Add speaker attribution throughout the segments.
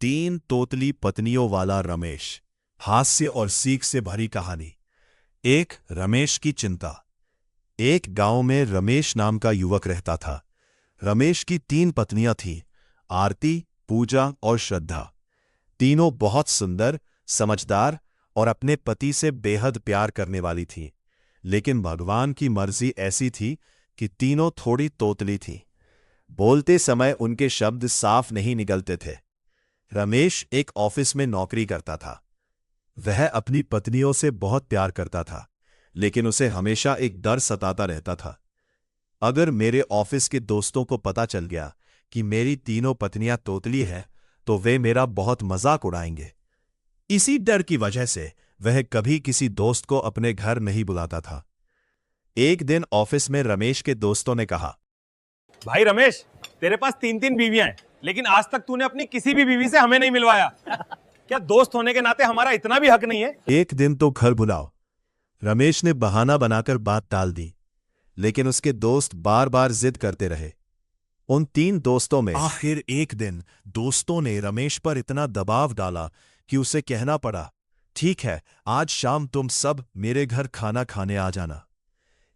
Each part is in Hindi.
Speaker 1: तीन तोतली पत्नियों वाला रमेश। हास्य और सीख से भरी कहानी। एक रमेश की चिंता। एक गांव में रमेश नाम का युवक रहता था। रमेश की तीन पत्नियां थीं, आरती, पूजा और श्रद्धा। तीनों बहुत सुंदर, समझदार और अपने पति से बेहद प्यार करने वाली थीं। लेकिन भगवान की मर्जी ऐसी थी कि तीनों थोड़ी तोतली थीं। बोलते समय उनके शब्द साफ नहीं निकलते थे। रमेश एक ऑफिस में नौकरी करता था। वह अपनी पत्नियों से बहुत प्यार करता था, लेकिन उसे हमेशा एक डर सताता रहता था। अगर मेरे ऑफिस के दोस्तों को पता चल गया कि मेरी तीनों पत्नियां तोतली हैं, तो वे मेरा बहुत मजाक उड़ाएंगे। इसी डर की वजह से वह कभी किसी दोस्त को अपने घर नहीं बुलाता था। एक दिन ऑफिस में रमेश के दोस्तों ने कहा,
Speaker 2: भाई रमेश, तेरे पास तीन तीन बीवियां हैं, लेकिन आज तक तूने अपनी किसी भी बीवी से हमें नहीं मिलवाया। क्या दोस्त होने के नाते हमारा इतना भी हक नहीं है?
Speaker 1: एक दिन तो घर बुलाओ। रमेश ने बहाना बनाकर बात टाल दी, लेकिन उसके दोस्त बार बार जिद करते रहे। उन तीन दोस्तों में आखिर एक दिन दोस्तों ने रमेश पर इतना दबाव डाला कि उसे कहना पड़ा, ठीक है, आज शाम तुम सब मेरे घर खाना खाने आ जाना।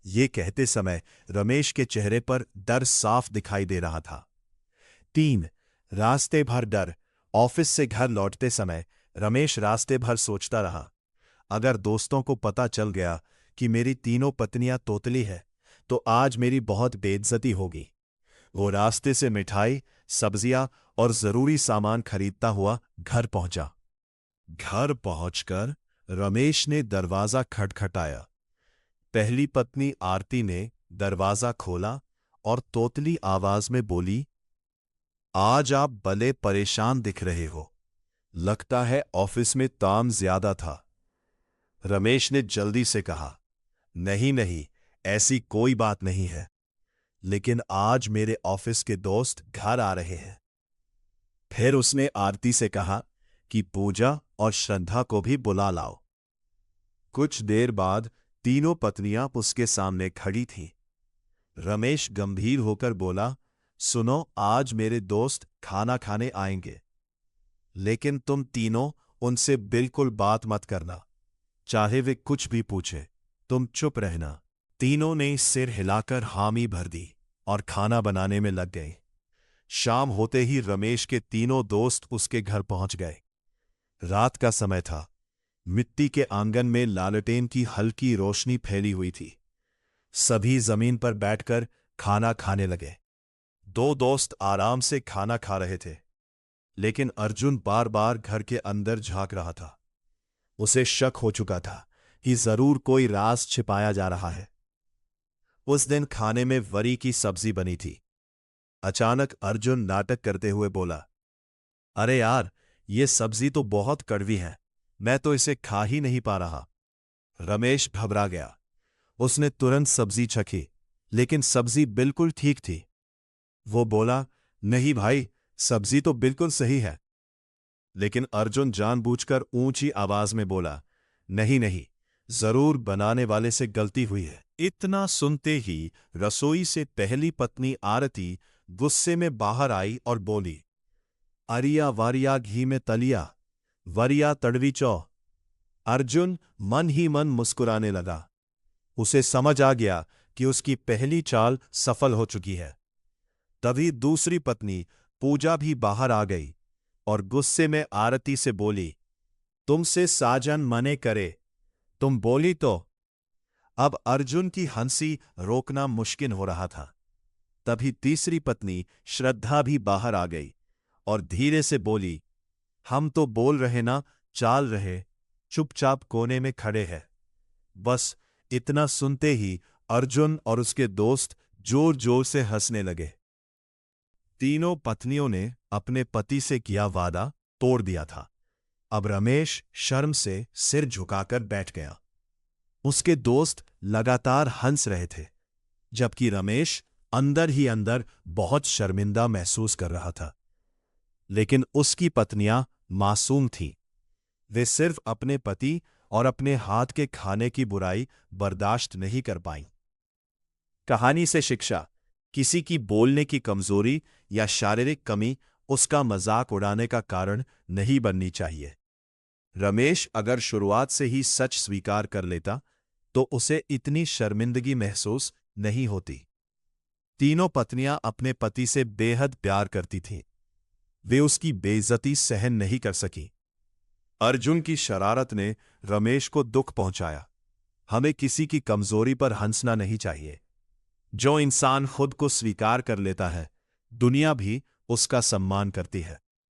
Speaker 1: ये कहते समय रमेश के चेहरे पर डर साफ दिखाई दे रहा था। रास्ते भर डर। ऑफिस से घर लौटते समय रमेश रास्ते भर सोचता रहा, अगर दोस्तों को पता चल गया कि मेरी तीनों पत्नियां तोतली है, तो आज मेरी बहुत बेइज्जती होगी। वो रास्ते से मिठाई, सब्जियां और जरूरी सामान खरीदता हुआ घर पहुंचा। घर पहुंचकर रमेश ने दरवाजा खटखटाया। पहली पत्नी आरती ने दरवाजा खोला और तोतली आवाज में बोली, आज आप भले परेशान दिख रहे हो, लगता है ऑफिस में काम ज्यादा था। रमेश ने जल्दी से कहा, नहीं नहीं, ऐसी कोई बात नहीं है, लेकिन आज मेरे ऑफिस के दोस्त घर आ रहे हैं। फिर उसने आरती से कहा कि पूजा और श्रद्धा को भी बुला लाओ। कुछ देर बाद तीनों पत्नियां उसके सामने खड़ी थीं। रमेश गंभीर होकर बोला, सुनो, आज मेरे दोस्त खाना खाने आएंगे, लेकिन तुम तीनों उनसे बिल्कुल बात मत करना। चाहे वे कुछ भी पूछे, तुम चुप रहना। तीनों ने सिर हिलाकर हामी भर दी और खाना बनाने में लग गए। शाम होते ही रमेश के तीनों दोस्त उसके घर पहुंच गए। रात का समय था। मिट्टी के आंगन में लालटेन की हल्की रोशनी फैली हुई थी। सभी जमीन पर बैठकर खाना खाने लगे। दो दोस्त आराम से खाना खा रहे थे, लेकिन अर्जुन बार बार घर के अंदर झांक रहा था। उसे शक हो चुका था कि जरूर कोई राज छिपाया जा रहा है। उस दिन खाने में वरी की सब्जी बनी थी। अचानक अर्जुन नाटक करते हुए बोला, अरे यार, ये सब्जी तो बहुत कड़वी है, मैं तो इसे खा ही नहीं पा रहा। रमेश घबरा गया। उसने तुरंत सब्जी चखी, लेकिन सब्जी बिल्कुल ठीक थी। वो बोला, नहीं भाई, सब्जी तो बिल्कुल सही है। लेकिन अर्जुन जानबूझकर ऊंची आवाज में बोला, नहीं नहीं, जरूर बनाने वाले से गलती हुई है। इतना सुनते ही रसोई से पहली पत्नी आरती गुस्से में बाहर आई और बोली, अरिया वारिया घी में तलिया, वरिया तड़वी चौ। अर्जुन मन ही मन मुस्कुराने लगा। उसे समझ आ गया कि उसकी पहली चाल सफल हो चुकी है। तभी दूसरी पत्नी पूजा भी बाहर आ गई और गुस्से में आरती से बोली, तुमसे साजन मने करे, तुम बोली तो। अब अर्जुन की हंसी रोकना मुश्किल हो रहा था। तभी तीसरी पत्नी श्रद्धा भी बाहर आ गई और धीरे से बोली, हम तो बोल रहे ना, चाल रहे, चुपचाप कोने में खड़े हैं। बस इतना सुनते ही अर्जुन और उसके दोस्त जोर जोर से हंसने लगे। तीनों पत्नियों ने अपने पति से किया वादा तोड़ दिया था। अब रमेश शर्म से सिर झुकाकर बैठ गया। उसके दोस्त लगातार हंस रहे थे, जबकि रमेश अंदर ही अंदर बहुत शर्मिंदा महसूस कर रहा था। लेकिन उसकी पत्नियां मासूम थीं। वे सिर्फ अपने पति और अपने हाथ के खाने की बुराई बर्दाश्त नहीं कर पाईं। कहानी से शिक्षा: किसी की बोलने की कमजोरी या शारीरिक कमी उसका मजाक उड़ाने का कारण नहीं बननी चाहिए। रमेश अगर शुरुआत से ही सच स्वीकार कर लेता तो उसे इतनी शर्मिंदगी महसूस नहीं होती। तीनों पत्नियां अपने पति से बेहद प्यार करती थीं। वे उसकी बेइज्जती सहन नहीं कर सकीं। अर्जुन की शरारत ने रमेश को दुख पहुंचाया। हमें किसी की कमजोरी पर हंसना नहीं चाहिए। जो इंसान खुद को स्वीकार कर लेता है, दुनिया भी उसका सम्मान करती है।